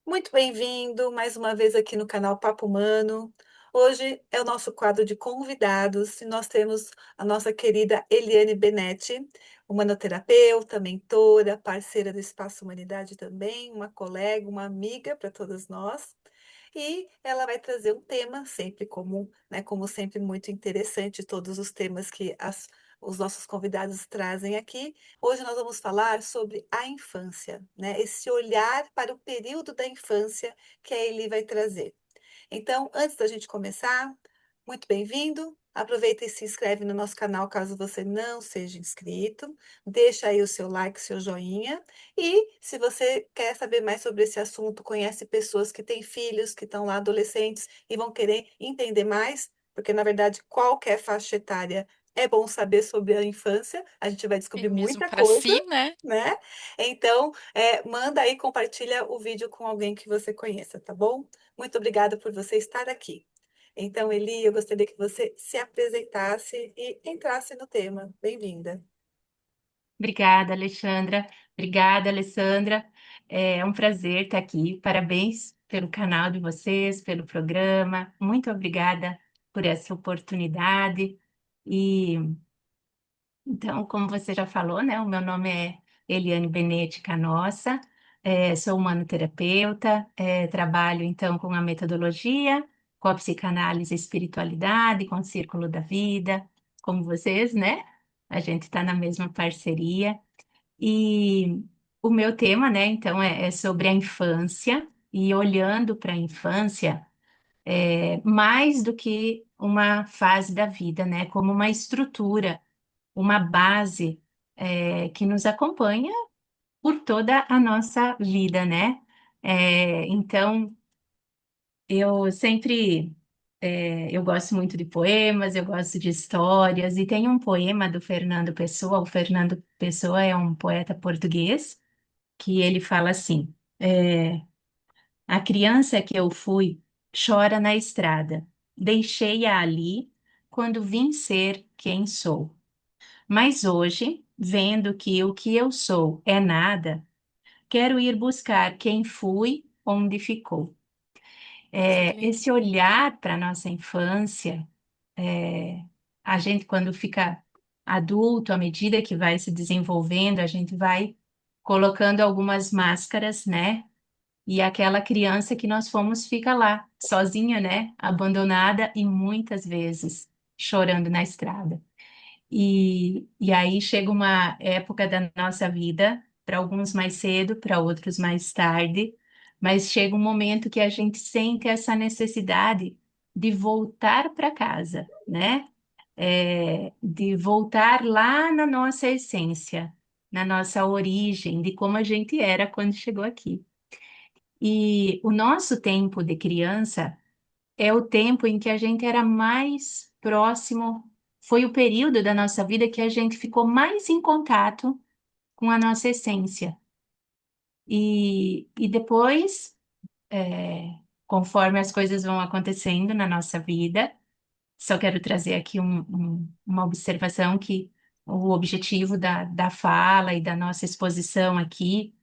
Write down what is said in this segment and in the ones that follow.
Muito bem-vindo mais uma vez aqui no canal Papo Humano. Hoje é o nosso quadro de convidados e nós temos a nossa querida Eliane Benetti, humanoterapeuta, mentora, parceira do Espaço Humanidade também, uma colega, uma amiga para todas nós. E ela vai trazer um tema sempre comum, né? Como sempre, muito interessante, todos os temas que os nossos convidados trazem aqui. Hoje nós vamos falar sobre a infância, né? Esse olhar para o período da infância que a Eli vai trazer. Então, antes da gente começar, muito bem-vindo. Aproveita e se inscreve no nosso canal caso você não seja inscrito. Deixa aí o seu like, seu joinha. E se você quer saber mais sobre esse assunto, conhece pessoas que têm filhos, que estão lá adolescentes e vão querer entender mais, porque na verdade qualquer faixa etária é bom saber sobre a infância. A gente vai E descobrir mesmo muita para coisa, si, né? né? Então, manda aí, compartilha o vídeo com alguém que você conheça, tá bom? Muito obrigada por você estar aqui. Então, Eli, eu gostaria que você se apresentasse e entrasse no tema. Bem-vinda. Obrigada, Alexandra. Obrigada, Alessandra. É um prazer estar aqui. Parabéns pelo canal de vocês, pelo programa. Muito obrigada por essa oportunidade. E então, como você já falou, né? O meu nome é Eliane Benetti Canossa. Sou humanoterapeuta. Trabalho então com a metodologia, com a psicanálise e espiritualidade, com o círculo da vida, como vocês, né? A gente está na mesma parceria. E o meu tema, né, então, é sobre a infância e olhando para a infância, mais do que uma fase da vida, né, como uma estrutura, uma base, que nos acompanha por toda a nossa vida, né? Então, eu sempre, eu gosto muito de poemas, eu gosto de histórias, e tem um poema do Fernando Pessoa. O Fernando Pessoa é um poeta português que ele fala assim: a criança que eu fui chora na estrada, deixei-a ali quando vim ser quem sou. Mas hoje, vendo que o que eu sou é nada, quero ir buscar quem fui, onde ficou. Nossa, que lindo. Esse olhar para a nossa infância, é, a gente, quando fica adulto, à medida que vai se desenvolvendo, a gente vai colocando algumas máscaras, né? E aquela criança que nós fomos fica lá, sozinha, né? Abandonada e muitas vezes chorando na estrada. E aí chega uma época da nossa vida, para alguns mais cedo, para outros mais tarde, mas chega um momento que a gente sente essa necessidade de voltar para casa, né? De voltar lá na nossa essência, na nossa origem, de como a gente era quando chegou aqui. E o nosso tempo de criança é o tempo em que a gente era mais próximo, foi o período da nossa vida que a gente ficou mais em contato com a nossa essência. E depois, conforme as coisas vão acontecendo na nossa vida, só quero trazer aqui uma observação que o objetivo da fala e da nossa exposição aqui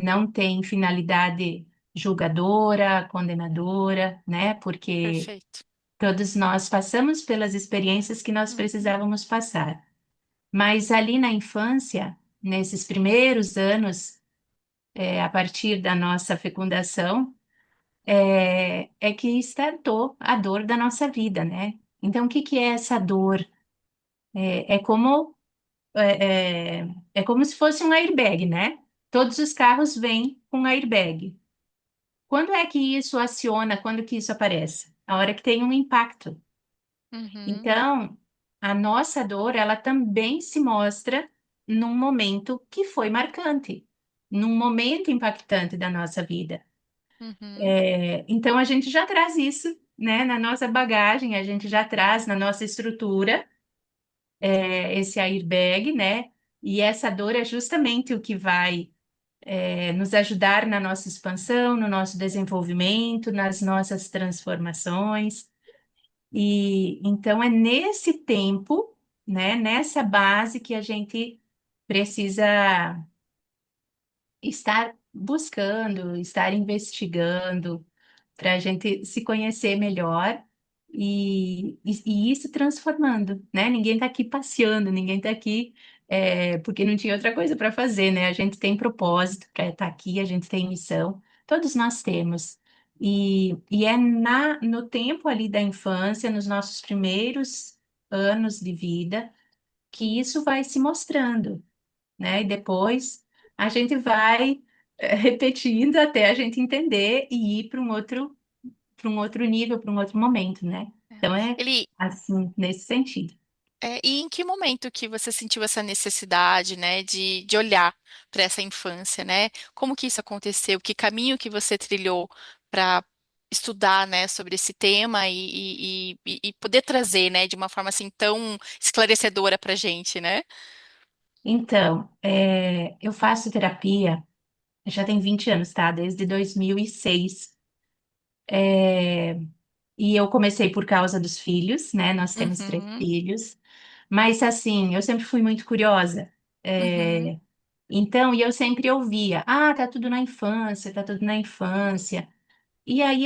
não tem finalidade julgadora, condenadora, né? Porque Perfeito. todos nós passamos pelas experiências que nós Uhum. precisávamos passar. Mas ali na infância, nesses primeiros anos, a partir da nossa fecundação, é que startou a dor da nossa vida, né? Então, o que que é essa dor? É como se fosse um airbag, né? Todos os carros vêm com airbag. Quando é que isso aciona? Quando que isso aparece? A hora que tem um impacto. Uhum. Então, a nossa dor, ela também se mostra num momento que foi marcante, num momento impactante da nossa vida. Uhum. Então, a gente já traz isso, né, na nossa bagagem, a gente já traz na nossa estrutura, esse airbag, né? E essa dor é justamente o que vai, nos ajudar na nossa expansão, no nosso desenvolvimento, nas nossas transformações. E então é nesse tempo, né, nessa base que a gente precisa estar buscando, estar investigando, para a gente se conhecer melhor e ir se transformando, né? Ninguém está aqui passeando, ninguém está aqui porque não tinha outra coisa para fazer, né? A gente tem propósito para estar aqui, a gente tem missão, todos nós temos. E é no tempo ali da infância, nos nossos primeiros anos de vida, que isso vai se mostrando, né? E depois a gente vai repetindo até a gente entender e ir para um outro nível, para um outro momento, né? Então é Ele, assim, nesse sentido. e em que momento que você sentiu essa necessidade, né, de olhar para essa infância, né? Como que isso aconteceu? Que caminho que você trilhou para estudar, né, sobre esse tema e poder trazer, né, de uma forma assim tão esclarecedora para gente, né? Então, eu faço terapia já tem 20 anos, tá? Desde 2006. É, e eu comecei por causa dos filhos, né? Nós temos três Uhum, filhos. Mas, assim, eu sempre fui muito curiosa. uhum, É, então, e eu sempre ouvia, tá tudo na infância, tá tudo na infância. E aí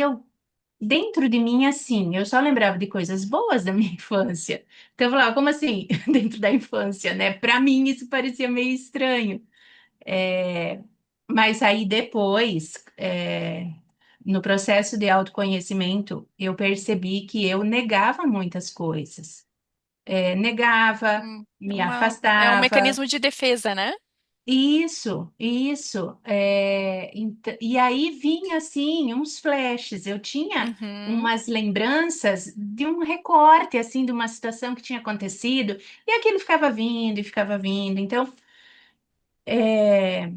dentro de mim, assim, eu só lembrava de coisas boas da minha infância. Então eu falava, como assim, dentro da infância, né? Para mim isso parecia meio estranho. É, mas aí depois, no processo de autoconhecimento, eu percebi que eu negava muitas coisas. Negava, me é um afastava. mecanismo de defesa, né? Isso, isso. E aí vinha assim uns flashes. Eu tinha Uhum, umas lembranças de um recorte assim de uma situação que tinha acontecido e aquilo ficava vindo e ficava vindo. Então, é,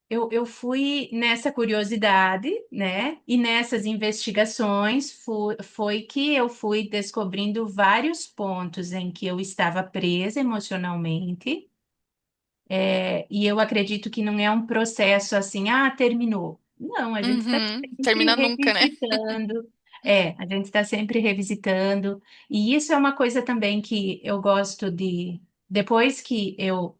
eu fui nessa curiosidade, né? E nessas investigações foi que eu fui descobrindo vários pontos em que eu estava presa emocionalmente. E eu acredito que não é um processo assim, terminou. Não, a gente está uhum. sempre Termina nunca, né? revisitando. A gente está sempre revisitando. E isso é uma coisa também que eu gosto de. Depois que eu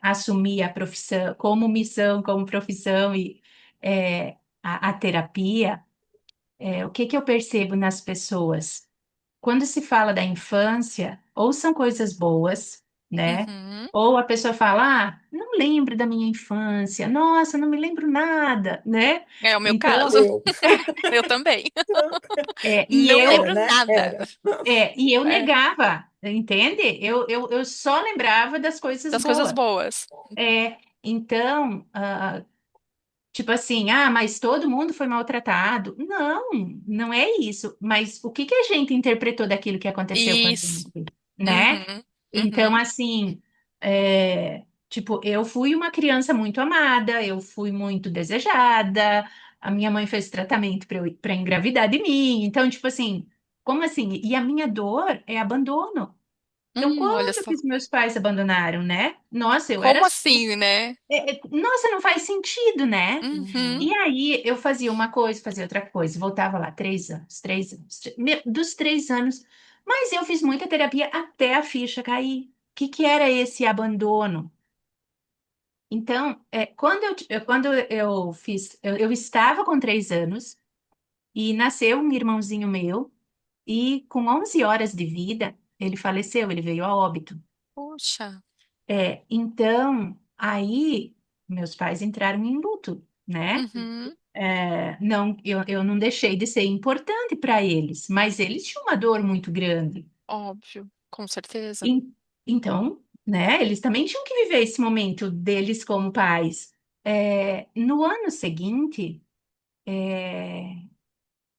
assumi a profissão, como missão, como profissão e a terapia, o que que eu percebo nas pessoas? Quando se fala da infância, ou são coisas boas, né? Uhum. Ou a pessoa fala, não lembro da minha infância, nossa, não me lembro nada, né? É o meu Então, caso. Eu. Eu também. e Não eu, Era, lembro né? nada. Era. e eu É, negava, entende? Eu só lembrava das coisas das coisas boas. boas. Então, tipo assim, mas todo mundo foi maltratado. Não, não é isso. Mas o que que a gente interpretou daquilo que aconteceu com a Isso. gente, né? Uhum. Então, Uhum. assim, tipo, eu fui uma criança muito amada, eu fui muito desejada, a minha mãe fez tratamento para engravidar de mim. Então, tipo assim, como assim? E a minha dor é abandono. Então, Olha quando que só. os meus pais abandonaram, né? Nossa, eu era Como assim, né? nossa, não faz sentido, né? Uhum. E aí eu fazia uma coisa, fazia outra coisa, voltava lá 3 anos, 3 anos, dos 3 anos, mas eu fiz muita terapia até a ficha cair. O que que era esse abandono? Então, quando eu fiz, eu estava com 3 anos e nasceu um irmãozinho meu e com 11 horas de vida ele faleceu, ele veio a óbito. Puxa. Então, aí meus pais entraram em luto, né? Uhum. Não, eu não deixei de ser importante para eles, mas eles tinham uma dor muito grande. Óbvio. Com certeza. Então, né, eles também tinham que viver esse momento deles como pais. No ano seguinte,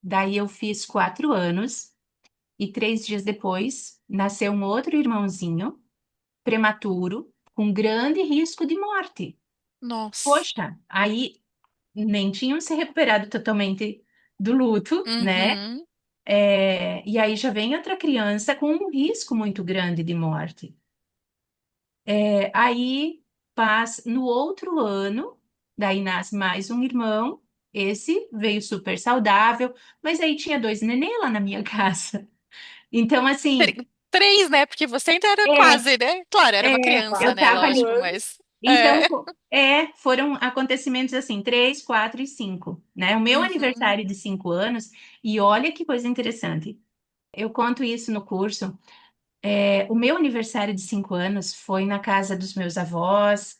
daí eu fiz 4 anos, e 3 dias depois nasceu um outro irmãozinho, prematuro, com grande risco de morte. Nossa. Poxa, aí nem tinham se recuperado totalmente do luto, né? Uhum. E aí já vem outra criança com um risco muito grande de morte. Aí passa no outro ano, daí nasce mais um irmão. Esse veio super saudável, mas aí tinha dois nenê lá na minha casa. Então, assim, Três, né? Porque você ainda era é, quase, né? Claro, era uma criança, eu né? tava Quatro ali, Lógico, anos. mas. Então, É. foram acontecimentos assim, 3, 4 e 5, né? O meu Uhum. aniversário de 5 anos, e olha que coisa interessante. Eu conto isso no curso. O meu aniversário de 5 anos foi na casa dos meus avós.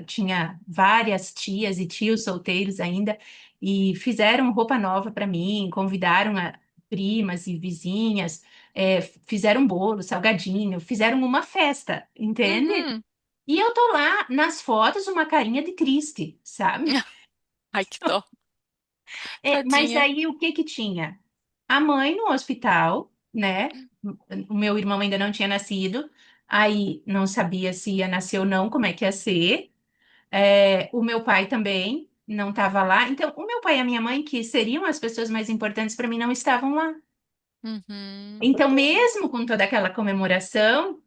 Tinha várias tias e tios solteiros ainda, e fizeram roupa nova para mim, convidaram primas e vizinhas, fizeram bolo, salgadinho, fizeram uma festa, entende? Uhum. E eu tô lá nas fotos, uma carinha de triste, sabe? Ai, que dó. Mas Tadinha. aí o que que tinha? A mãe no hospital, né? O meu irmão ainda não tinha nascido, aí não sabia se ia nascer ou não, como é que ia ser. O meu pai também não estava lá. Então, o meu pai e a minha mãe, que seriam as pessoas mais importantes para mim, não estavam lá. Uhum. Então, Entendo. mesmo com toda aquela comemoração,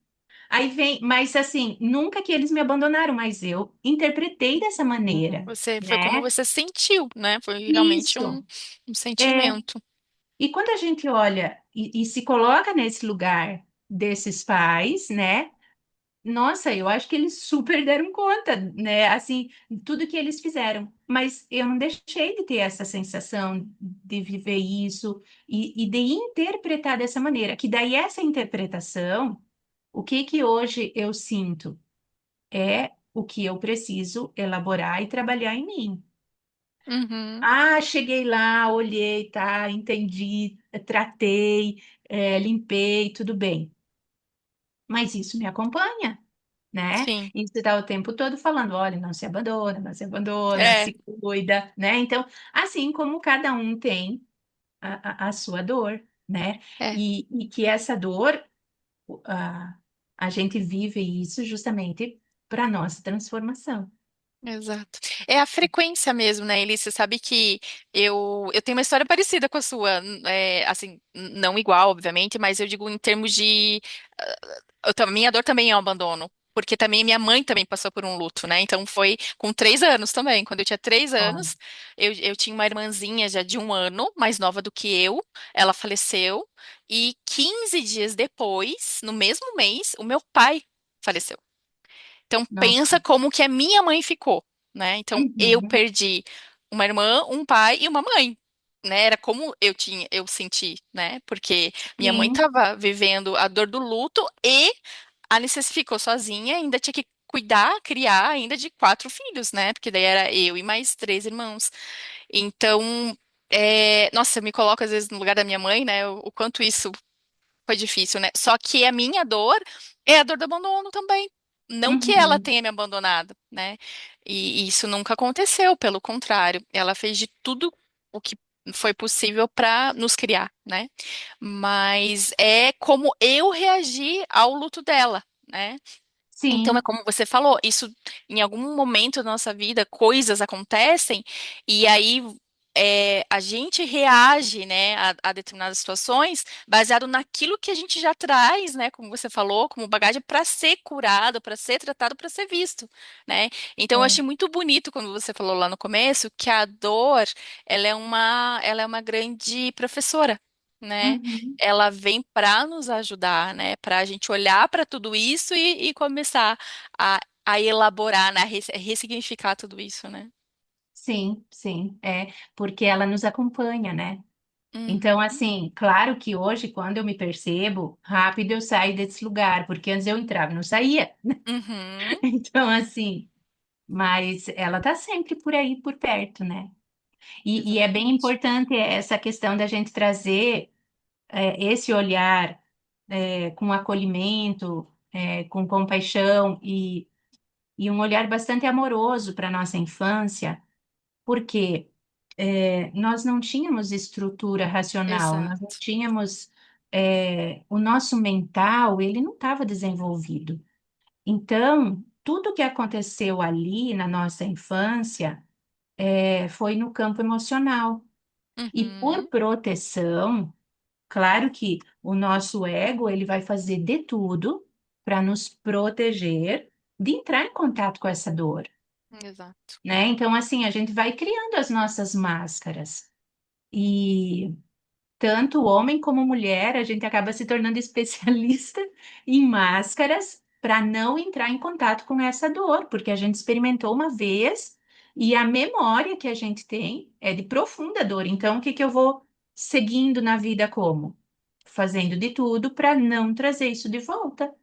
aí vem, mas assim, nunca que eles me abandonaram, mas eu interpretei dessa maneira, Foi como né? você sentiu, né? Foi realmente Isso. um É, sentimento. E quando a gente olha e se coloca nesse lugar desses pais, né? Nossa, eu acho que eles super deram conta, né? Assim, tudo que eles fizeram. Mas eu não deixei de ter essa sensação de viver isso e de interpretar dessa maneira. Que daí essa interpretação, o que que hoje eu sinto é o que eu preciso elaborar e trabalhar em mim. Uhum. Ah, cheguei lá, olhei, tá, entendi, tratei, limpei, tudo bem. Mas isso me acompanha, né? Sim. Isso está o tempo todo falando, olha, não se abandona, É, se cuida, né? Então, assim como cada um tem a sua dor, né? é. E que essa dor, a, a gente vive isso justamente para nossa transformação. Exato. É a frequência mesmo, né, Elise? Você sabe que eu tenho uma história parecida com a sua, assim, não igual, obviamente, mas eu digo em termos de. Minha dor também é um abandono. Porque também minha mãe também passou por um luto, né? Então foi com 3 anos também. Quando eu tinha três Ó, anos, eu tinha uma irmãzinha já de 1 ano, mais nova do que eu. Ela faleceu. E 15 dias depois, no mesmo mês, o meu pai faleceu. Então nossa. pensa como que a minha mãe ficou, né? Então eu Uhum, perdi uma irmã, um pai e uma mãe, né? Era como eu senti, né? Porque minha mãe sim. estava vivendo a dor do luto e a Alice ficou sozinha, ainda tinha que cuidar, criar ainda de 4 filhos, né? Porque daí era eu e mais 3 irmãos. Então, nossa, eu me coloco às vezes no lugar da minha mãe, né? O quanto isso foi difícil, né? Só que a minha dor é a dor do abandono também. Não que ela Uhum, tenha me abandonado, né? E isso nunca aconteceu, pelo contrário, ela fez de tudo o que foi possível para nos criar, né? Mas é como eu reagi ao luto dela, né? Então é sim. como você falou, isso em algum momento da nossa vida, coisas acontecem e aí a gente reage, né, a determinadas situações baseado naquilo que a gente já traz, né, como você falou, como bagagem para ser curado, para ser tratado, para ser visto, né? Então eu É. achei muito bonito quando você falou lá no começo que a dor, ela é uma grande professora. Né? Uhum. Ela vem para nos ajudar, né? Para a gente olhar para tudo isso e começar a elaborar, né? Ressignificar tudo isso, né? Sim, sim, porque ela nos acompanha, né? Então, Uhum, assim, claro que hoje, quando eu me percebo, rápido eu saio desse lugar, porque antes eu entrava e não saía. uhum, Então, assim, mas ela tá sempre por aí, por perto, né? E é bem exatamente. importante essa questão da gente trazer esse olhar com acolhimento, com compaixão e um olhar bastante amoroso para a nossa infância, porque nós não tínhamos estrutura racional, nós não Exato. tínhamos, o nosso mental, ele não estava desenvolvido. Então, tudo que aconteceu ali na nossa infância, foi no campo emocional. E por Uhum, proteção, claro que o nosso ego, ele vai fazer de tudo para nos proteger de entrar em contato com essa dor, exato. né? Então, assim, a gente vai criando as nossas máscaras. E tanto homem como mulher, a gente acaba se tornando especialista em máscaras para não entrar em contato com essa dor, porque a gente experimentou uma vez e a memória que a gente tem é de profunda dor. Então, o que que eu vou seguindo na vida como? Fazendo de tudo para não trazer isso de volta,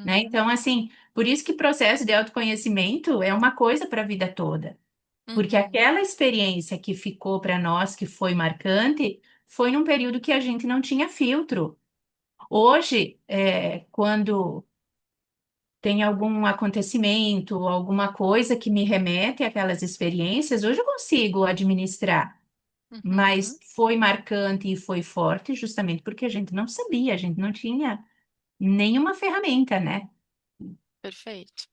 né? Uhum, Então, assim, por isso que processo de autoconhecimento é uma coisa para a vida toda. Porque uhum, aquela experiência que ficou para nós, que foi marcante, foi num período que a gente não tinha filtro. Hoje, quando tem algum acontecimento, alguma coisa que me remete àquelas experiências, hoje eu consigo administrar. Mas uhum. foi marcante e foi forte justamente porque a gente não sabia, a gente não tinha nenhuma ferramenta, né? Perfeito.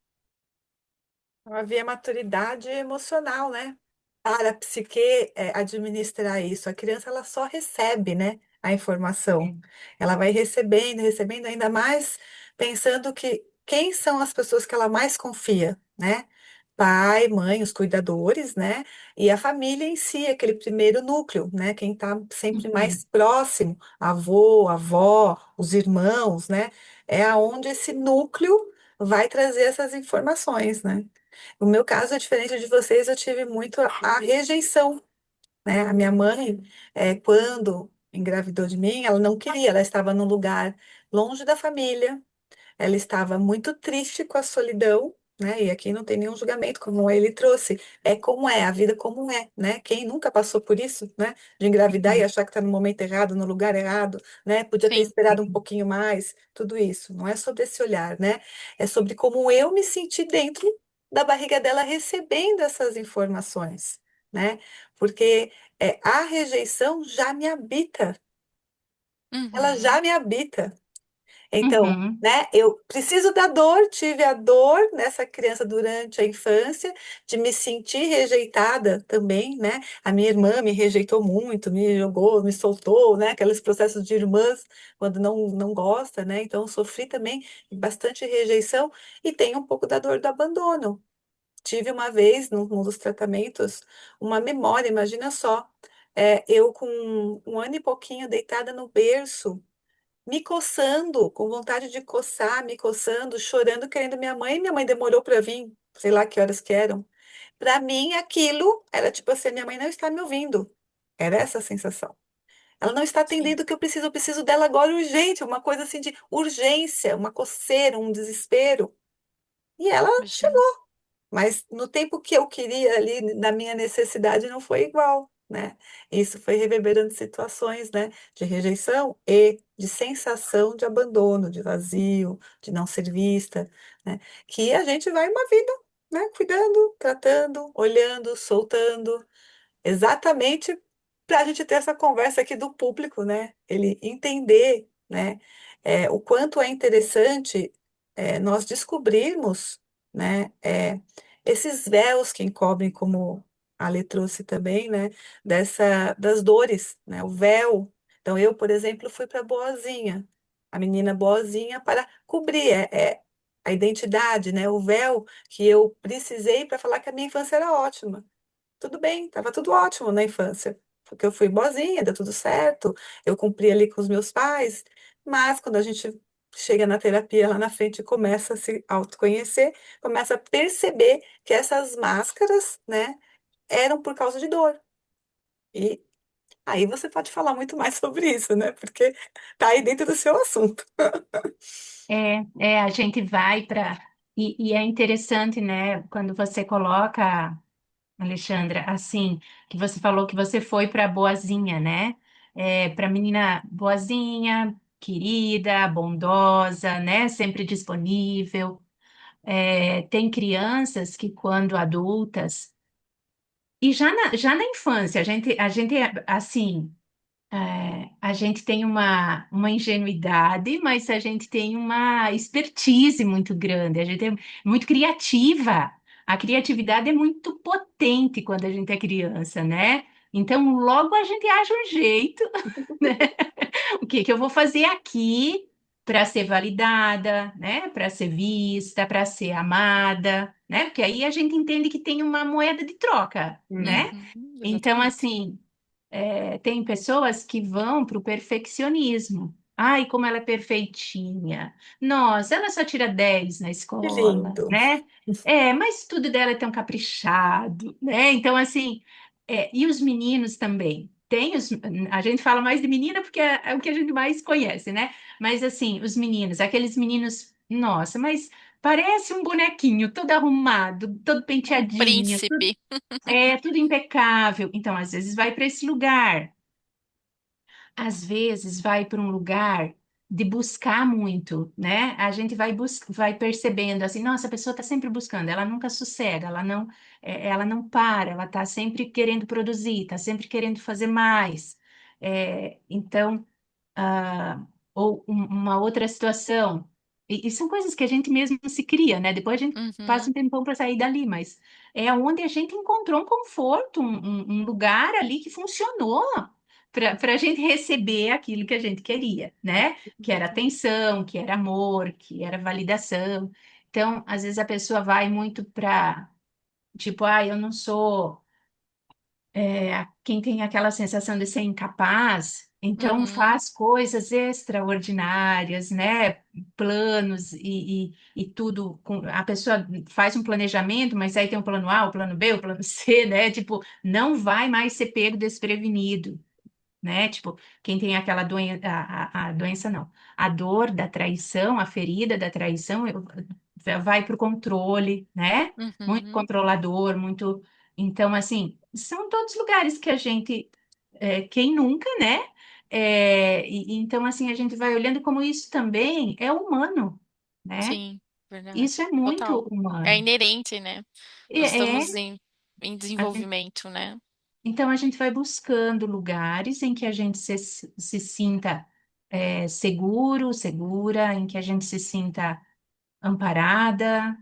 Não havia maturidade emocional, né? Para a psique administrar isso. A criança ela só recebe, né, a informação. Ela vai recebendo, recebendo ainda mais pensando que quem são as pessoas que ela mais confia, né? Pai, mãe, os cuidadores, né? E a família em si, aquele primeiro núcleo, né? Quem está sempre Uhum, mais próximo, avô, avó, os irmãos, né? É aonde esse núcleo vai trazer essas informações, né? O meu caso é diferente de vocês, eu tive muito a rejeição, né? A minha mãe, quando engravidou de mim, ela não queria, ela estava num lugar longe da família, ela estava muito triste com a solidão, né? E aqui não tem nenhum julgamento, como ele trouxe. É como é, a vida como é, né? Quem nunca passou por isso, né? De engravidar e uhum, achar que está no momento errado, no lugar errado, né? Podia ter Sim. esperado um pouquinho mais, tudo isso. Não é sobre esse olhar, né? É sobre como eu me senti dentro da barriga dela recebendo essas informações, né? Porque a rejeição já me habita, ela já Uhum, me habita. Então, uhum, né, eu preciso da dor, tive a dor nessa criança durante a infância, de me sentir rejeitada também, né? A minha irmã me rejeitou muito, me jogou, me soltou, né? Aqueles processos de irmãs quando não gosta, né? Então, eu sofri também bastante rejeição e tenho um pouco da dor do abandono. Tive uma vez, num dos tratamentos, uma memória, imagina só, eu com um ano e pouquinho deitada no berço, me coçando, com vontade de coçar, me coçando, chorando, querendo minha mãe. Minha mãe demorou para vir, sei lá que horas que eram. Para mim, aquilo era tipo assim: minha mãe não está me ouvindo. Era essa a sensação. Ela não está sim. atendendo o que eu preciso dela agora urgente, uma coisa assim de urgência, uma coceira, um desespero. E ela Imagina. mas no tempo que eu queria ali, na minha necessidade, não foi igual, né? Isso foi reverberando situações, né, de rejeição e de sensação de abandono, de vazio, de não ser vista, né? Que a gente vai uma vida, né, cuidando, tratando, olhando, soltando, exatamente para a gente ter essa conversa aqui do público, né? Ele entender, né, o quanto é interessante nós descobrirmos, né, esses véus que encobrem, como a Lê trouxe também, né, das dores, né, o véu. Então, eu, por exemplo, fui para Boazinha, a menina Boazinha, para cobrir a identidade, né, o véu que eu precisei para falar que a minha infância era ótima. Tudo bem, estava tudo ótimo na infância, porque eu fui boazinha, deu tudo certo, eu cumpri ali com os meus pais, mas quando a gente chega na terapia lá na frente e começa a se autoconhecer, começa a perceber que essas máscaras, né, eram por causa de dor. E aí você pode falar muito mais sobre isso, né, porque tá aí dentro do seu assunto. a gente vai para. E é interessante, né, quando você coloca, Alexandra, assim, que você falou que você foi para boazinha, né? Para menina boazinha, querida, bondosa, né? Sempre disponível. Tem crianças que, quando adultas, e já na infância, a gente assim. A gente tem uma ingenuidade, mas a gente tem uma expertise muito grande, a gente é muito criativa. A criatividade é muito potente quando a gente é criança, né? Então, logo a gente acha um jeito, né? O que que eu vou fazer aqui para ser validada, né? Para ser vista, para ser amada, né? Porque aí a gente entende que tem uma moeda de troca, né? Uhum. Então, Exatamente. assim tem pessoas que vão para o perfeccionismo. Ai, como ela é perfeitinha. Nossa, ela só tira 10 na Que escola, lindo. né? Mas tudo dela é tão caprichado, né? Então, assim, e os meninos também. A gente fala mais de menina porque é o que a gente mais conhece, né? Mas, assim, os meninos, aqueles meninos, nossa, mas parece um bonequinho, todo arrumado, todo Um penteadinho, príncipe. tudo impecável. Então, às vezes, vai para esse lugar. Às vezes vai para um lugar de buscar muito, né? A gente vai percebendo assim, nossa, a pessoa está sempre buscando, ela nunca sossega, ela não para, ela está sempre querendo produzir, está sempre querendo fazer mais. Então, ah, ou uma outra situação. E são coisas que a gente mesmo se cria, né? Depois a gente passa Uhum, um tempão para sair dali, mas é onde a gente encontrou um conforto, um lugar ali que funcionou para a gente receber aquilo que a gente queria, né? Que era atenção, que era amor, que era validação. Então, às vezes a pessoa vai muito para, tipo, eu não sou quem tem aquela sensação de ser incapaz, então uhum, faz coisas extraordinárias, né? Planos e tudo. A pessoa faz um planejamento, mas aí tem o plano A, o plano B, o plano C, né? Tipo, não vai mais ser pego desprevenido, né? Tipo, quem tem aquela doença, a doença não, a dor da traição, a ferida da traição, vai para o controle, né? Muito uhum. controlador, muito. Então, assim, são todos lugares que a gente, quem nunca, né? Então, assim, a gente vai olhando como isso também é humano, né? Sim, Isso verdade. é muito Total. É humano. inerente, né? E Nós É, estamos em a gente desenvolvimento, né? Então, a gente vai buscando lugares em que a gente se sinta seguro, segura, em que a gente se sinta amparada.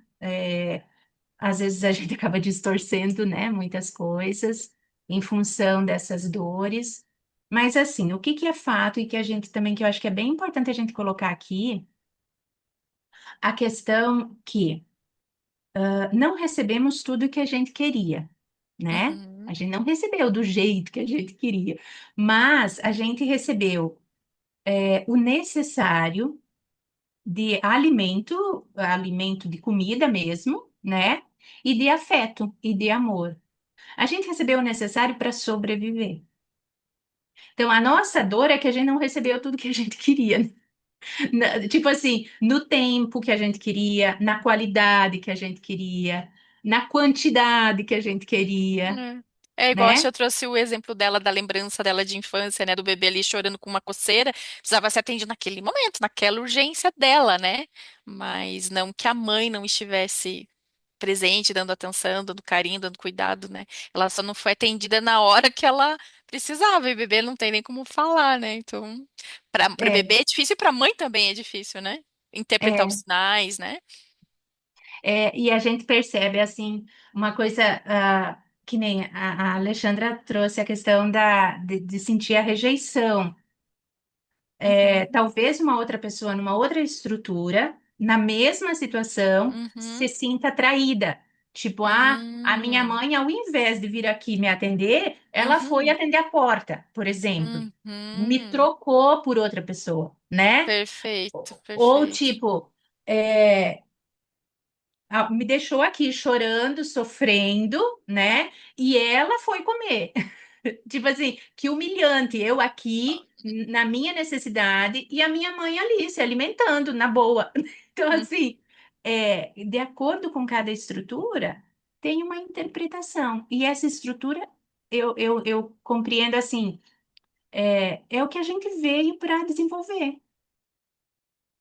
Às vezes a gente acaba distorcendo, né, muitas coisas em função dessas dores. Mas, assim, o que que é fato e que a gente também, que eu acho que é bem importante a gente colocar aqui, a questão que não recebemos tudo que a gente queria, né? A Uhum, gente não recebeu do jeito que a gente queria, mas a gente recebeu o necessário de alimento, alimento de comida mesmo, né? E de afeto e de amor. A gente recebeu o necessário para sobreviver. Então, a nossa dor é que a gente não recebeu tudo que a gente queria. Tipo assim, no tempo que a gente queria, na qualidade que a gente queria, na quantidade que a gente queria, é. É igual a né? tia trouxe o exemplo dela, da lembrança dela de infância, né? Do bebê ali chorando com uma coceira. Precisava ser atendido naquele momento, naquela urgência dela, né? Mas não que a mãe não estivesse presente, dando atenção, dando carinho, dando cuidado, né? Ela só não foi atendida na hora que ela precisava, e bebê não tem nem como falar, né? Então, para É, bebê é difícil e para mãe também é difícil, né? Interpretar os é, sinais, né? e a gente percebe, assim, uma coisa que nem a Alexandra trouxe a questão de sentir a rejeição. Uhum, Talvez uma outra pessoa, numa outra estrutura, na mesma situação, se uhum, sinta traída. Tipo, a minha hum, mãe, ao invés de vir aqui me atender, ela foi uhum, atender a porta, por exemplo. Me uhum. trocou por outra pessoa, né? Perfeito, Ou perfeito. tipo, é, me deixou aqui chorando, sofrendo, né? E ela foi comer. Tipo assim, que humilhante. Eu aqui, na minha necessidade, e a minha mãe ali, se alimentando, na boa. Então, Hum, assim, de acordo com cada estrutura, tem uma interpretação. E essa estrutura, eu compreendo assim, é o que a gente veio para desenvolver,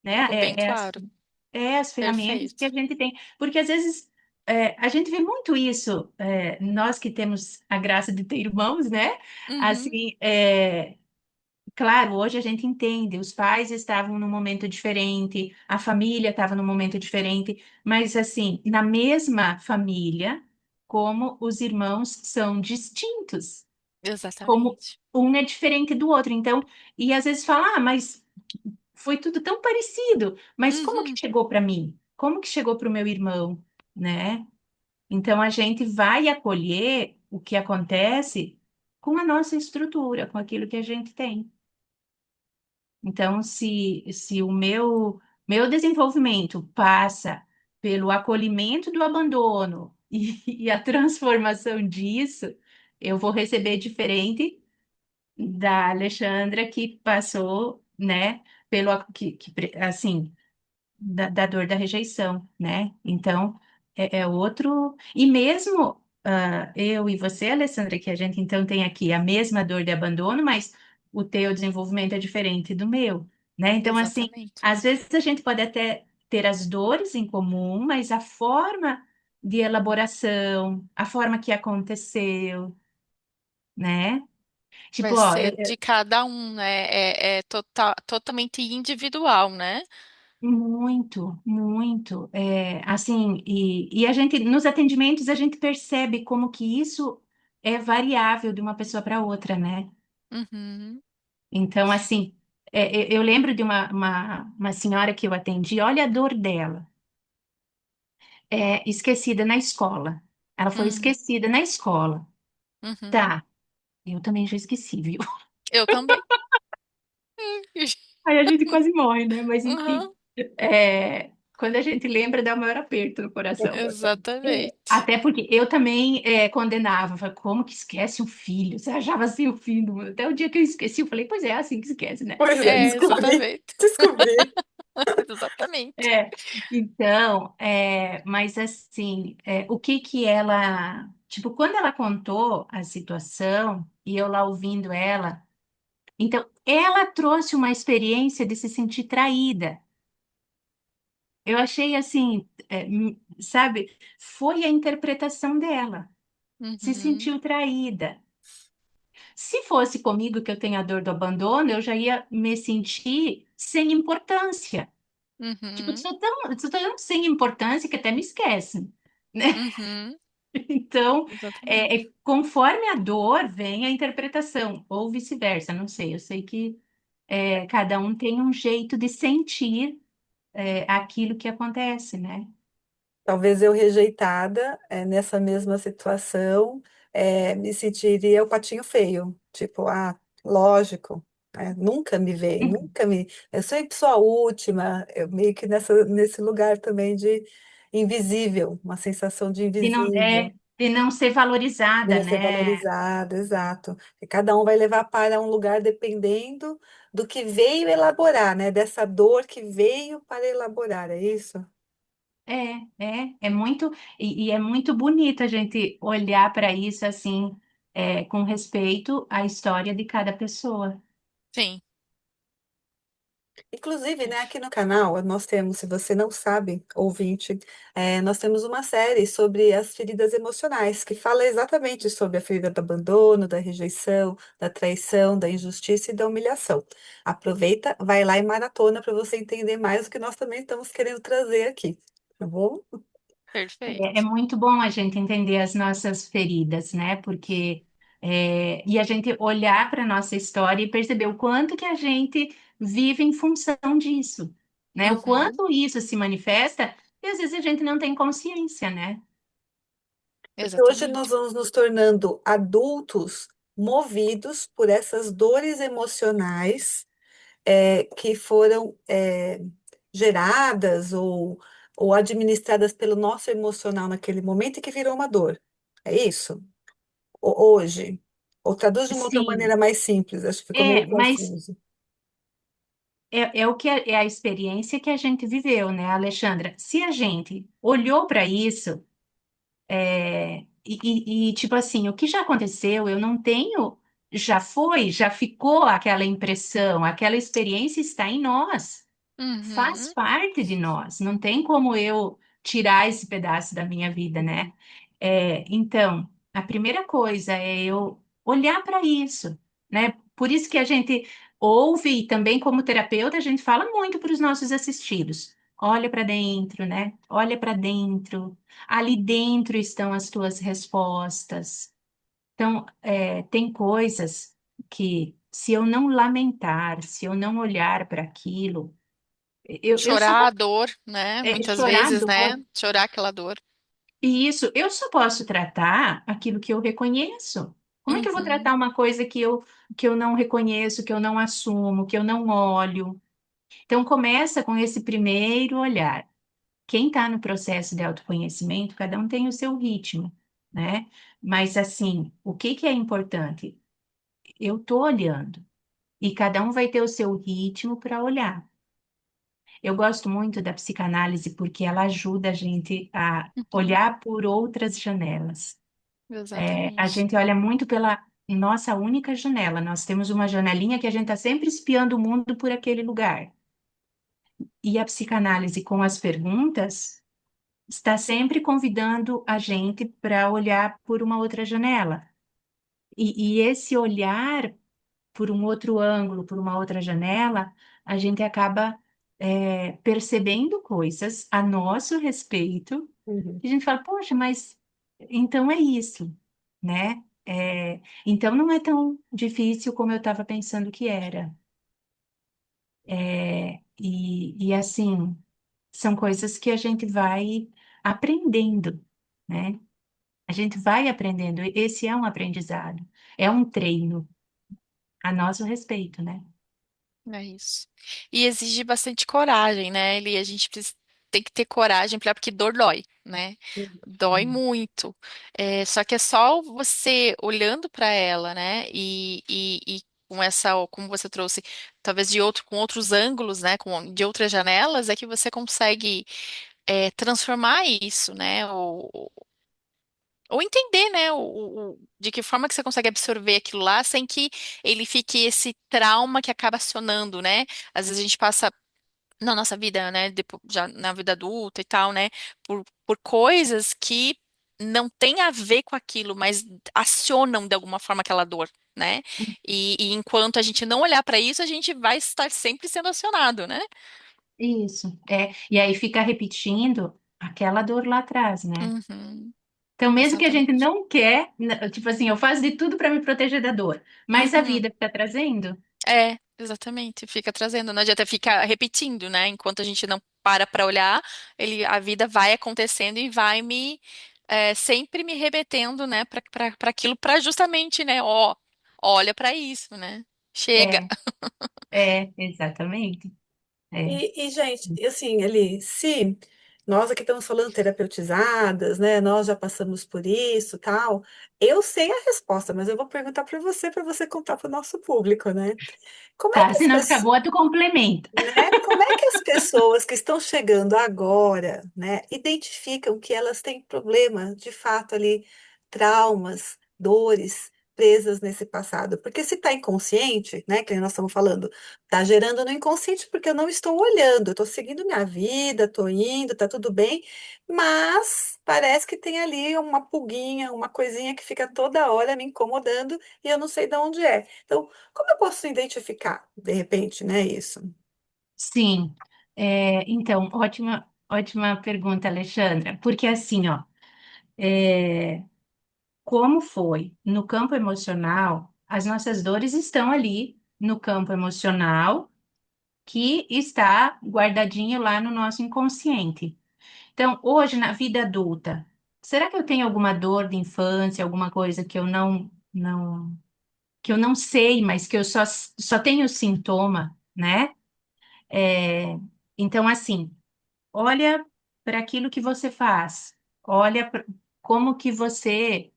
né? ficou bem claro. As ferramentas que a Perfeito. gente tem. Porque às vezes a gente vê muito isso, nós que temos a graça de ter irmãos, né? Uhum, Assim, claro, hoje a gente entende, os pais estavam num momento diferente, a família estava num momento diferente, mas assim, na mesma família, como os irmãos são distintos, como exatamente. um é diferente do outro. Então, e às vezes fala, mas foi tudo tão parecido, mas como que Uhum. chegou para mim? Como que chegou para o meu irmão, né? Então a gente vai acolher o que acontece com a nossa estrutura, com aquilo que a gente tem. Então, se o meu desenvolvimento passa pelo acolhimento do abandono e a transformação disso, eu vou receber diferente da Alexandra que passou, né, assim, da dor da rejeição, né? Então, é outro. E mesmo eu e você, Alessandra, que a gente então tem aqui a mesma dor de abandono, mas o teu desenvolvimento é diferente do meu, né? Então, assim, Exatamente. às vezes a gente pode até ter as dores em comum, mas a forma de elaboração, a forma que aconteceu, né? Vai Tipo, ó, ser de cada um, né? Totalmente individual, né? muito, muito. Assim, e a gente, nos atendimentos, a gente percebe como que isso é variável de uma pessoa para outra, né? Uhum, Então, assim, eu lembro de uma senhora que eu atendi, olha a dor dela, esquecida na escola. Ela foi uhum, esquecida na escola. uhum. Tá, eu também já esqueci, viu? Eu também. Aí a gente quase morre, né? Mas, enfim, Uhum, quando a gente lembra, dá o maior aperto no coração. exatamente. Até porque eu também condenava, falei, como que esquece um filho? Você achava assim o fim do mundo. Até o dia que eu esqueci, eu falei, pois é, assim que esquece, né? Pois é, É, descobri, exatamente. descobri. Exatamente. É, então, mas assim, o que que ela, tipo, quando ela contou a situação e eu lá ouvindo ela, então, ela trouxe uma experiência de se sentir traída. Eu achei assim, sabe, foi a interpretação dela. Se Uhum, sentiu traída. Se fosse comigo, que eu tenho a dor do abandono, eu já ia me sentir sem importância. Tipo, uhum, sou tão sem importância que até me esquecem, né? uhum, Então, exatamente. conforme a dor, vem a interpretação, ou vice-versa, não sei. Eu sei que cada um tem um jeito de sentir aquilo que acontece, né? Talvez eu rejeitada, nessa mesma situação, me sentiria o patinho feio. Tipo, lógico, nunca me veio, Uhum. nunca me. Eu sempre sou a última, eu meio que nesse lugar também de invisível, uma sensação de invisível, De não ser de valorizada, não ser né? valorizada, exato. E cada um vai levar para um lugar dependendo do que veio elaborar, né? Dessa dor que veio para elaborar, é isso? É muito, e é muito bonito a gente olhar para isso assim, com respeito à história de cada pessoa. Sim. Inclusive, né, aqui no canal nós temos, se você não sabe, ouvinte, nós temos uma série sobre as feridas emocionais, que fala exatamente sobre a ferida do abandono, da rejeição, da traição, da injustiça e da humilhação. Aproveita, vai lá e maratona para você entender mais o que nós também estamos querendo trazer aqui, tá bom? É Perfeito. muito bom a gente entender as nossas feridas, né? Porque e a gente olhar para a nossa história e perceber o quanto que a gente vive em função disso, né? O Uhum, quanto isso se manifesta e às vezes a gente não tem consciência, né? Porque hoje nós exatamente. vamos nos tornando adultos movidos por essas dores emocionais que foram geradas ou administradas pelo nosso emocional naquele momento e que virou uma dor. É isso? Hoje. Ou traduz de uma outra Sim, maneira mais simples, acho que ficou meio mas confuso. é o que é a experiência que a gente viveu, né, Alexandra? Se a gente olhou para isso, tipo assim, o que já aconteceu, eu não tenho, já foi, já ficou aquela impressão, aquela experiência está em nós, faz Uhum, parte de nós, não tem como eu tirar esse pedaço da minha vida, né? Então, a primeira coisa é eu olhar para isso, né? Por isso que a gente ouve e também como terapeuta a gente fala muito para os nossos assistidos. Olha para dentro, né? Olha para dentro. Ali dentro estão as tuas respostas. Então, tem coisas que, se eu não lamentar, se eu não olhar para aquilo, eu só chorar vou a dor, né? Muitas chorar a vezes, né? dor. Chorar aquela dor. E isso, eu só posso tratar aquilo que eu reconheço. Como é que eu vou Uhum, tratar uma coisa que eu não reconheço, que eu não assumo, que eu não olho? Então, começa com esse primeiro olhar. Quem está no processo de autoconhecimento, cada um tem o seu ritmo, né? Mas, assim, o que que é importante? Eu estou olhando e cada um vai ter o seu ritmo para olhar. Eu gosto muito da psicanálise porque ela ajuda a gente a uhum, olhar por outras janelas. A exatamente. gente olha muito pela nossa única janela. Nós temos uma janelinha que a gente está sempre espiando o mundo por aquele lugar. E a psicanálise, com as perguntas, está sempre convidando a gente para olhar por uma outra janela. E esse olhar por um outro ângulo, por uma outra janela, a gente acaba percebendo coisas a nosso respeito. Uhum. E a gente fala, poxa, mas então é isso, né? Então não é tão difícil como eu estava pensando que era. E assim, são coisas que a gente vai aprendendo, né? A gente vai aprendendo. Esse é um aprendizado, é um treino a nosso respeito, né? É isso. E exige bastante coragem, né? A gente tem que ter coragem porque dor dói, né? Dói Uhum. muito. É, só que é só você olhando para ela, né? E com essa, como você trouxe, talvez com outros ângulos, né? De outras janelas, é que você consegue transformar isso, né? Ou entender, né, de que forma que você consegue absorver aquilo lá sem que ele fique esse trauma que acaba acionando, né? Às vezes a gente passa na nossa vida, né, já na vida adulta e tal, né, por coisas que não têm a ver com aquilo, mas acionam de alguma forma aquela dor, né? E enquanto a gente não olhar para isso, a gente vai estar sempre sendo acionado, né? Isso, é. E aí fica repetindo aquela dor lá atrás, né? Uhum, Então, mesmo que a gente exatamente. não quer, tipo assim, eu faço de tudo para me proteger da dor, mas a Uhum. vida está trazendo. É, exatamente. Fica trazendo, não adianta ficar repetindo, né? Enquanto a gente não para olhar, a vida vai acontecendo e vai sempre me remetendo, né, para aquilo, para justamente, né, ó, olha para isso, né? Chega. É, exatamente. É. Gente, assim, Eli, se nós aqui estamos falando terapeutizadas, né? Nós já passamos por isso, tal. Eu sei a resposta, mas eu vou perguntar para você contar para o nosso público, né? Como é Tá, que se as não ficar pessoas boa, tu complementa. né? Como é que as pessoas que estão chegando agora, né, identificam que elas têm problema, de fato, ali, traumas, dores presas nesse passado? Porque se está inconsciente, né, que nem nós estamos falando, está gerando no inconsciente porque eu não estou olhando, eu estou seguindo minha vida, estou indo, está tudo bem, mas parece que tem ali uma pulguinha, uma coisinha que fica toda hora me incomodando e eu não sei de onde é. Então, como eu posso identificar, de repente, né, isso? Sim. Então, ótima pergunta, Alexandra. Porque assim, ó, é, como foi no campo emocional, as nossas dores estão ali no campo emocional, que está guardadinho lá no nosso inconsciente. Então, hoje, na vida adulta, será que eu tenho alguma dor de infância, alguma coisa que eu que eu não sei, mas que eu só tenho sintoma, né? É, então, assim, olha para aquilo que você faz, olha como que você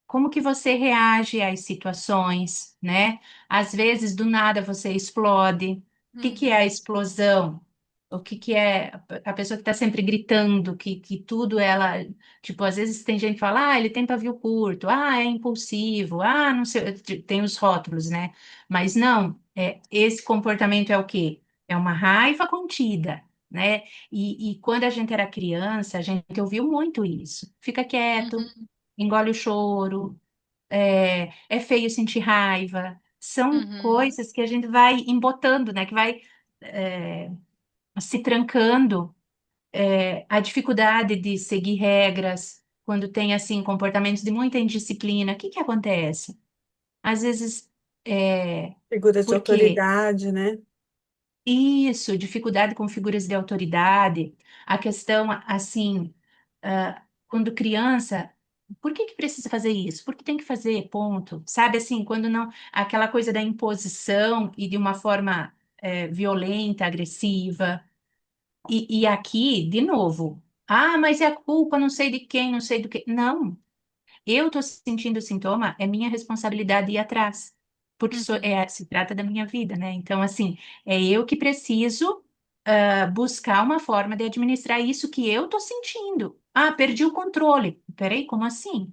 como que você reage às situações, né? Às vezes, do nada, você explode. O que que é a Uhum, explosão? O que que é a pessoa que está sempre gritando, que tudo ela... Tipo, às vezes tem gente que fala, ele tem pavio curto, é impulsivo, não sei, tem os rótulos, né? Mas não, esse comportamento é o quê? É uma raiva contida, né? E quando a gente era criança, a gente ouviu muito isso. Fica quieto, uhum, engole o choro, é feio sentir raiva. São uhum, coisas que a gente vai embotando, né? Que vai é, se trancando. A dificuldade de seguir regras, quando tem, assim, comportamentos de muita indisciplina, o que que acontece? Às vezes, Figuras de porque autoridade, né? isso, dificuldade com figuras de autoridade, a questão, assim, quando criança. por que que precisa fazer isso? Porque tem que fazer, ponto. Sabe assim, quando não, aquela coisa da imposição e de uma forma violenta, agressiva. E aqui, de novo, mas é a culpa, não sei de quem, não sei do que. Não, eu estou sentindo sintoma, é minha responsabilidade ir atrás, porque Uhum. se trata da minha vida, né? Então, assim, é eu que preciso buscar uma forma de administrar isso que eu estou sentindo. Perdi o controle. Peraí, como assim?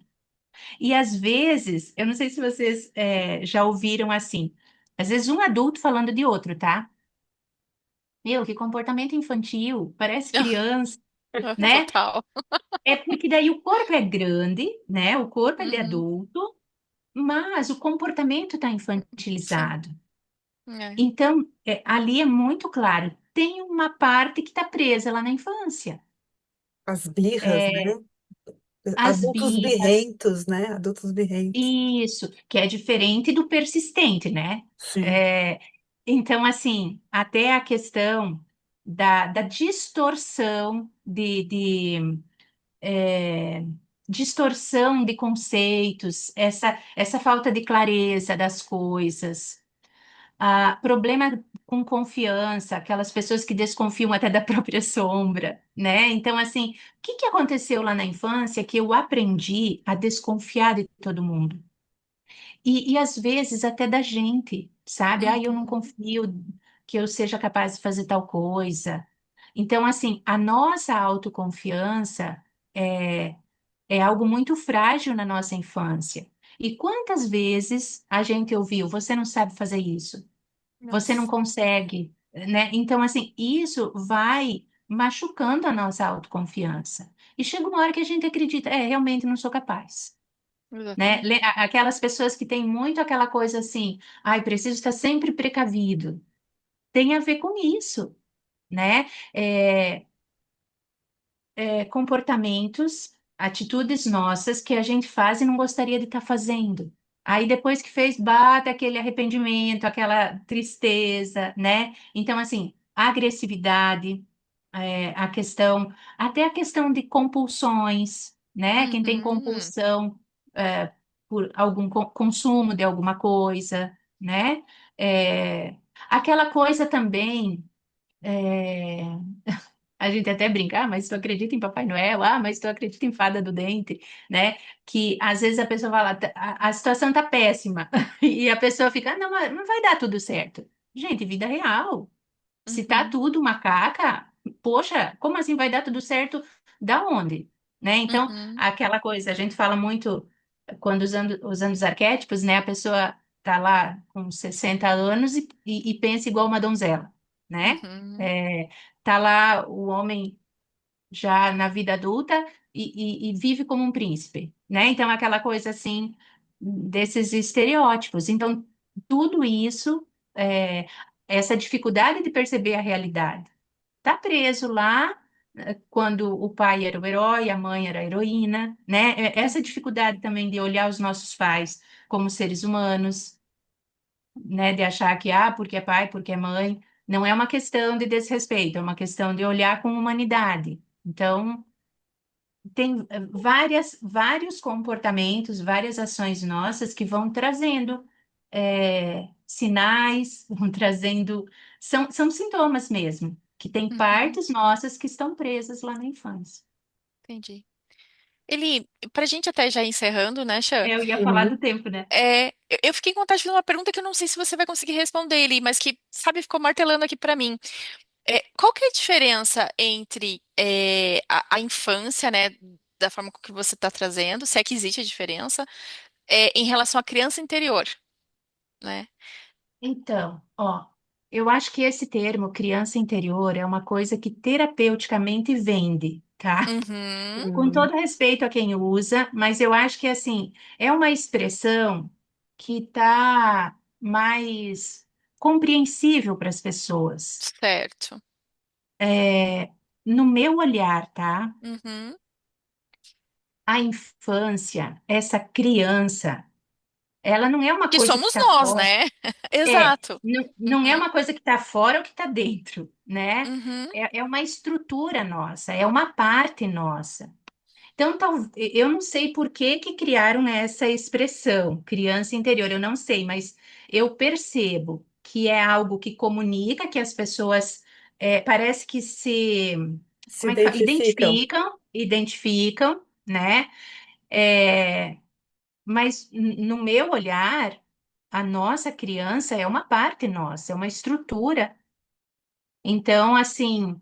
E às vezes, eu não sei se vocês já ouviram assim, às vezes um adulto falando de outro, tá? Meu, que comportamento infantil, parece criança, né? Total. É porque daí o corpo é grande, né? O corpo é de Uhum. adulto, mas o comportamento está Sim. infantilizado. É. Então, ali é muito claro, tem uma parte que está presa lá na infância. As birras, É, né? as Adultos birras, birrentos, né? Adultos birrentos. isso, que é diferente do persistente, né? Sim. É, então, assim, até a questão da distorção é, distorção de conceitos, essa falta de clareza das coisas, problema com confiança, aquelas pessoas que desconfiam até da própria sombra, né? Então, assim, o que que aconteceu lá na infância que eu aprendi a desconfiar de todo mundo? E às vezes até da gente, sabe? Eu não Uhum. confio que eu seja capaz de fazer tal coisa. Então, assim, a nossa autoconfiança é, é algo muito frágil na nossa infância. E quantas vezes a gente ouviu, você não sabe fazer isso, você não Nossa. consegue, né? Então, assim, isso vai machucando a nossa autoconfiança. E chega uma hora que a gente acredita, realmente não sou capaz, né? Exatamente. Aquelas pessoas que têm muito aquela coisa assim, preciso estar sempre precavido. Tem a ver com isso, né? É, comportamentos, atitudes nossas que a gente faz e não gostaria de estar fazendo. Aí depois que fez, bate aquele arrependimento, aquela tristeza, né? Então, assim, a agressividade, a questão, até a questão de compulsões, né? Quem tem Uhum. compulsão, por algum consumo de alguma coisa, né? É, aquela coisa também. é, a gente até brinca, mas tu acredita em Papai Noel? Mas tu acredita em Fada do Dente, né? Que às vezes a pessoa fala, a situação tá péssima, e a pessoa fica, não, mas não vai dar tudo certo. Gente, vida real. Se tá Uhum. tudo macaca, poxa, como assim vai dar tudo certo? Da onde? Né? Então, Uhum. aquela coisa, a gente fala muito quando usando os arquétipos, né? A pessoa tá lá com 60 anos e pensa igual uma donzela, né? Uhum. É, tá lá o homem já na vida adulta e vive como um príncipe, né? Então, aquela coisa assim, desses estereótipos. Então, tudo isso, essa dificuldade de perceber a realidade, tá preso lá, quando o pai era o herói, a mãe era a heroína, né? Essa dificuldade também de olhar os nossos pais como seres humanos, né? De achar que, porque é pai, porque é mãe, não é uma questão de desrespeito, é uma questão de olhar com humanidade. Então, tem vários comportamentos, várias ações nossas que vão trazendo sinais, vão trazendo. São sintomas mesmo, que tem Uhum. partes nossas que estão presas lá na infância. Entendi. Ele, pra gente até já encerrando, né, Xan? Eu ia falar do Uhum. tempo, né? Eu fiquei com vontade de fazer uma pergunta que eu não sei se você vai conseguir responder, Eli, mas que, sabe, ficou martelando aqui pra mim. Qual que é a diferença entre a infância, né, da forma com que você está trazendo, se é que existe a diferença, em relação à criança interior, né? Então, ó, eu acho que esse termo criança interior é uma coisa que terapeuticamente vende, tá? Uhum. Com Uhum. todo respeito a quem usa, mas eu acho que assim, é uma expressão que está mais compreensível para as pessoas. Certo. No meu olhar, tá? Uhum. A infância, essa criança, ela não é uma Que coisa que somos está nós, fora. né? Exato. Não é Uhum. uma coisa que está fora ou que está dentro, né? Uhum. É uma estrutura nossa, é uma parte nossa. Então, eu não sei por que que criaram essa expressão, criança interior, eu não sei, mas eu percebo que é algo que comunica, que as pessoas parece que se, Se como é que fala? identificam. Identificam, né? É, mas no meu olhar, a nossa criança é uma parte nossa, é uma estrutura. Então, assim,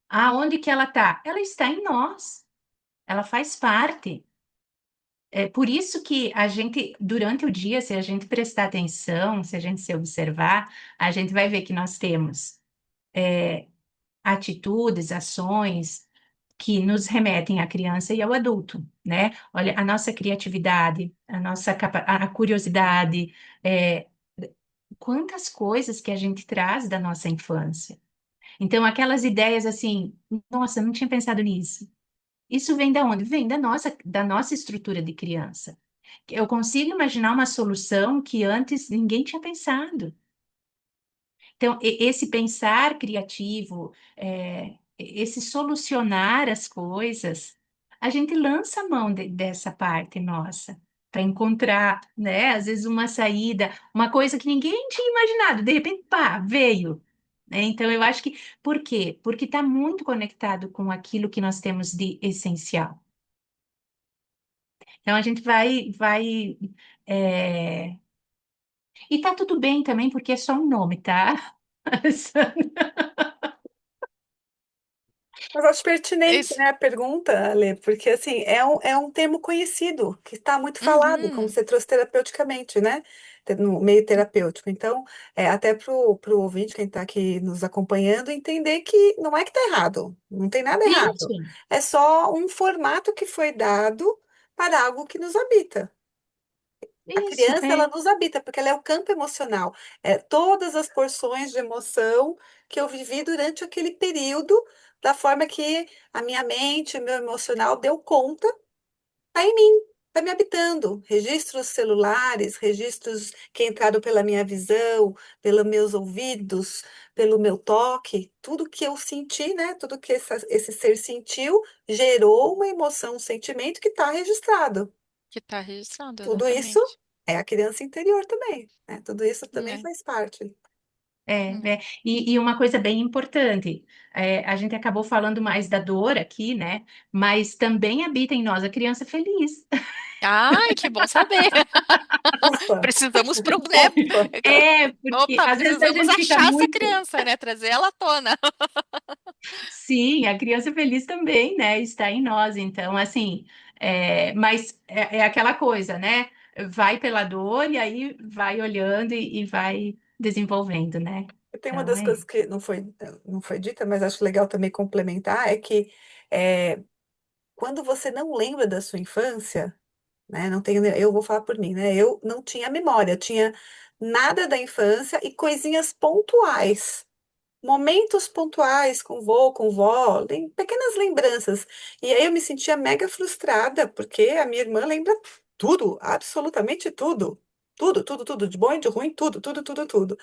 aonde que ela está? Ela está em nós, ela faz parte. É por isso que a gente, durante o dia, se a gente prestar atenção, se a gente se observar, a gente vai ver que nós temos atitudes, ações que nos remetem à criança e ao adulto, né? Olha, a nossa criatividade, a nossa a curiosidade, é, quantas coisas que a gente traz da nossa infância. Então, aquelas ideias assim, nossa, eu não tinha pensado nisso. Isso vem da onde? Vem da nossa estrutura de criança. Eu consigo imaginar uma solução que antes ninguém tinha pensado. Então, esse pensar criativo, esse solucionar as coisas, a gente lança a mão dessa parte nossa para encontrar, né? Às vezes uma saída, uma coisa que ninguém tinha imaginado, de repente, pá, veio. Né? Então, eu acho que, por quê? Porque está muito conectado com aquilo que nós temos de essencial. Então, a gente é, e tá tudo bem também, porque é só um nome, tá? Mas acho pertinente, Isso. né, a pergunta, Ale, porque assim, é um termo conhecido, que está muito falado, como Uhum. você trouxe terapeuticamente, né? No meio terapêutico. Então, até para o ouvinte, quem está aqui nos acompanhando, entender que não é que está errado, não tem nada errado. Isso, É só um formato que foi dado para algo que nos habita. A isso, criança, ela nos habita, porque ela é o campo emocional. É todas as porções de emoção que eu vivi durante aquele período, da forma que a minha mente, o meu emocional deu conta, tá em mim, tá me habitando. Registros celulares, registros que entraram pela minha visão, pelos meus ouvidos, pelo meu toque, tudo que eu senti, né? Tudo que esse ser sentiu, gerou uma emoção, um sentimento que está registrado. Que está registrado, Tudo isso exatamente. é a criança interior também, né? Tudo isso também É. faz parte. né? E uma coisa bem importante, a gente acabou falando mais da dor aqui, né? Mas também habita em nós a criança feliz. Ai, que bom saber. Ufa, Precisamos, né? ufa. Porque Opa, às vezes a precisamos gente fica achar essa muito. criança, né? Trazer ela à tona. Sim, a criança feliz também, né? Está em nós. Então, assim, mas é aquela coisa, né? Vai pela dor e aí vai olhando e vai desenvolvendo, né? Tem uma Então, das coisas que não foi dita, mas acho legal também complementar, é que é, quando você não lembra da sua infância, né? Não tenho, eu vou falar por mim, né? Eu não tinha memória, eu tinha nada da infância e coisinhas pontuais. Momentos pontuais com vô, com vó, pequenas lembranças. E aí eu me sentia mega frustrada, porque a minha irmã lembra tudo, absolutamente tudo. Tudo, tudo, tudo, de bom e de ruim, tudo, tudo, tudo, tudo.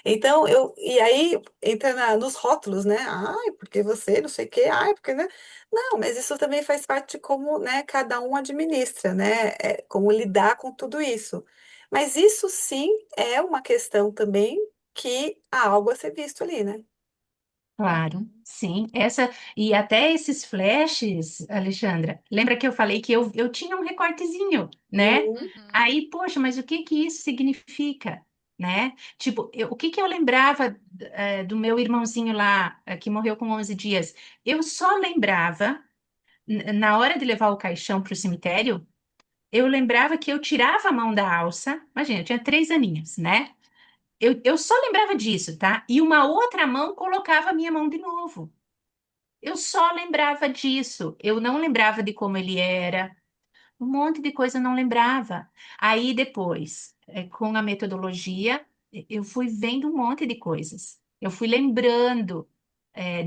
Então, e aí entra nos rótulos, né? Ai, porque você, não sei o quê, ai, porque, né? Não, mas isso também faz parte de como, né, cada um administra, né? Como lidar com tudo isso. Mas isso sim é uma questão também que há algo a ser visto ali, né? claro, Uhum. sim. E até esses flashes, Alexandra, lembra que eu falei que eu tinha um recortezinho, né? Uhum. Uhum. Aí, poxa, mas o que que isso significa, né? Tipo, o que que eu lembrava do meu irmãozinho lá, que morreu com 11 dias? Eu só lembrava, na hora de levar o caixão para o cemitério, eu lembrava que eu tirava a mão da alça, imagina, eu tinha 3 aninhos, né? Eu só lembrava disso, tá? E uma outra mão colocava a minha mão de novo. Eu só lembrava disso. Eu não lembrava de como ele era. Um monte de coisa eu não lembrava. Aí depois, com a metodologia, eu fui vendo um monte de coisas. Eu fui lembrando,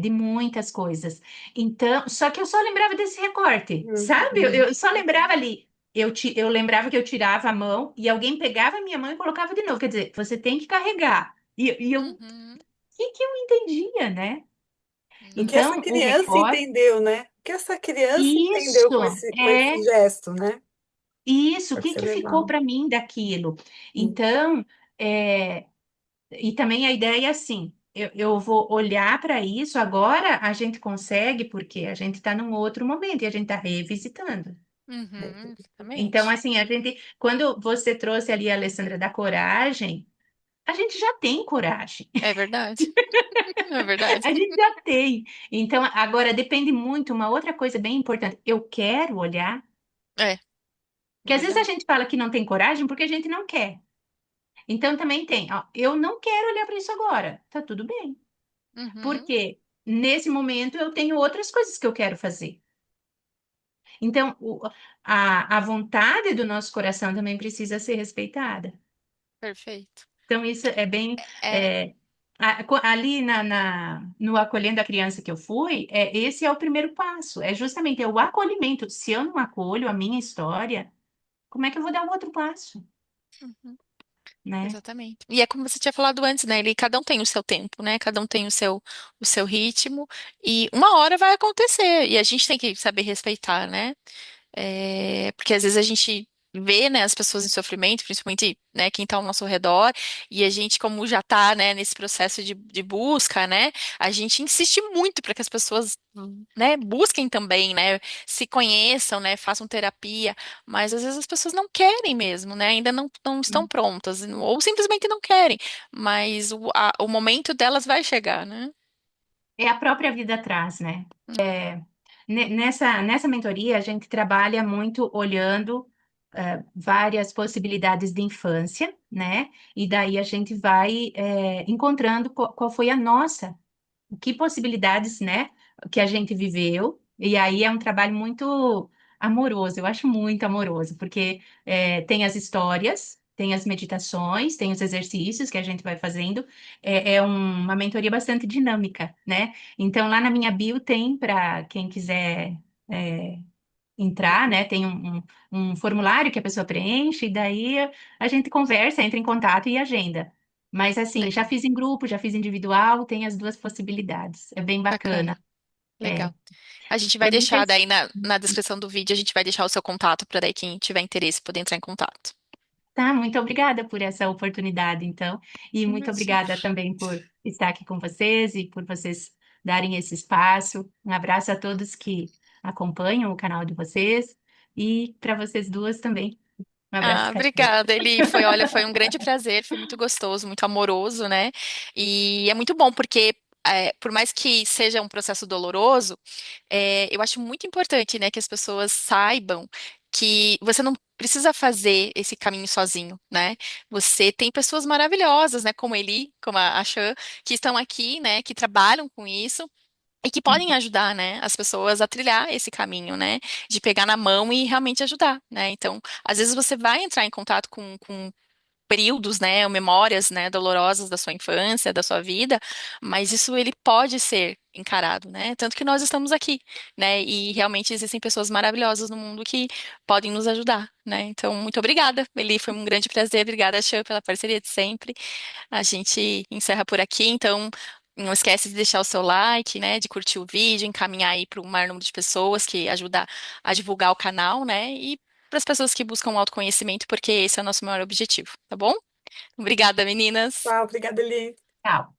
de muitas coisas. Então, só que eu só lembrava desse recorte, sabe? Eu, Uhum. eu só lembrava ali. Eu lembrava que eu tirava a mão e alguém pegava a minha mão e colocava de novo. Quer dizer, você tem que carregar. E eu, o Uhum. que que eu entendia, né? O que essa Então, o criança recorte. entendeu, né? que essa criança entendeu com Isso, esse gesto, né? isso. O Pode que ser que ficou legal. para mim daquilo? Hum. Então, é, e também a ideia é assim, eu vou olhar para isso agora, a gente consegue, porque a gente está num outro momento e a gente está revisitando. Uhum, Então, exatamente. assim, quando você trouxe ali a Alessandra da coragem, a gente já tem coragem. É verdade. É verdade. A gente já tem. Então, agora depende muito, uma outra coisa bem importante, eu quero olhar, É, é que às vezes a verdade. gente fala que não tem coragem porque a gente não quer. Então também tem, ó, eu não quero olhar para isso agora. Tá tudo bem. Uhum, Porque nesse momento eu tenho outras coisas que eu quero fazer. Então, a vontade do nosso coração também precisa ser respeitada. perfeito. Então, isso é bem. É, Ali no Acolhendo a Criança que eu fui, esse é o primeiro passo. É justamente o acolhimento. Se eu não acolho a minha história, como é que eu vou dar o outro passo? uhum, Né? exatamente. E é como você tinha falado antes, né? Cada um tem o seu tempo, né? Cada um tem o seu ritmo. E uma hora vai acontecer. E a gente tem que saber respeitar, né? Porque às vezes a gente vê, né, as pessoas em sofrimento, principalmente, né, quem está ao nosso redor, e a gente, como já está, né, nesse processo de busca, né, a gente insiste muito para que as pessoas, né, busquem também, né, se conheçam, né, façam terapia, mas às vezes as pessoas não querem mesmo, né, ainda não estão prontas, ou simplesmente não querem, mas o momento delas vai chegar, né? É a própria vida atrás, né? Nessa mentoria, a gente trabalha muito olhando várias possibilidades de infância, né? E daí a gente vai encontrando qual foi a nossa, que possibilidades, né, que a gente viveu. E aí é um trabalho muito amoroso, eu acho muito amoroso, porque tem as histórias, tem as meditações, tem os exercícios que a gente vai fazendo. Uma mentoria bastante dinâmica, né? Então, lá na minha bio tem para quem quiser. é, Entrar, né? Tem um formulário que a pessoa preenche, e daí a gente conversa, entra em contato e agenda. Mas assim, já Legal, fiz em grupo, já fiz individual, tem as duas possibilidades. É bem bacana. bacana, É, legal. A gente vai para mim deixar fez. daí na descrição do vídeo, a gente vai deixar o seu contato para daí quem tiver interesse poder entrar em contato. Tá, muito obrigada por essa oportunidade, então. E muito Imagina. obrigada também por estar aqui com vocês e por vocês darem esse espaço. Um abraço a todos que acompanham o canal de vocês e para vocês duas também. Um abraço Ah, carinhoso. obrigada, Eli. Olha, foi um grande prazer, foi muito gostoso, muito amoroso, né? E é muito bom porque, por mais que seja um processo doloroso, eu acho muito importante, né, que as pessoas saibam que você não precisa fazer esse caminho sozinho, né? Você tem pessoas maravilhosas, né, como Eli, como a Chan, que estão aqui, né, que trabalham com isso. E que podem ajudar, né, as pessoas a trilhar esse caminho, né, de pegar na mão e realmente ajudar, né. Então, às vezes você vai entrar em contato com períodos, né, ou memórias, né, dolorosas da sua infância, da sua vida, mas isso ele pode ser encarado, né, tanto que nós estamos aqui, né, e realmente existem pessoas maravilhosas no mundo que podem nos ajudar, né. Então, muito obrigada, Eli, foi um grande prazer, obrigada, Chan, pela parceria de sempre. A gente encerra por aqui, então não esquece de deixar o seu like, né, de curtir o vídeo, encaminhar aí para o maior número de pessoas que ajuda a divulgar o canal, né, e para as pessoas que buscam autoconhecimento, porque esse é o nosso maior objetivo, tá bom? Obrigada, meninas. Tá, obrigada, Eli. Tchau.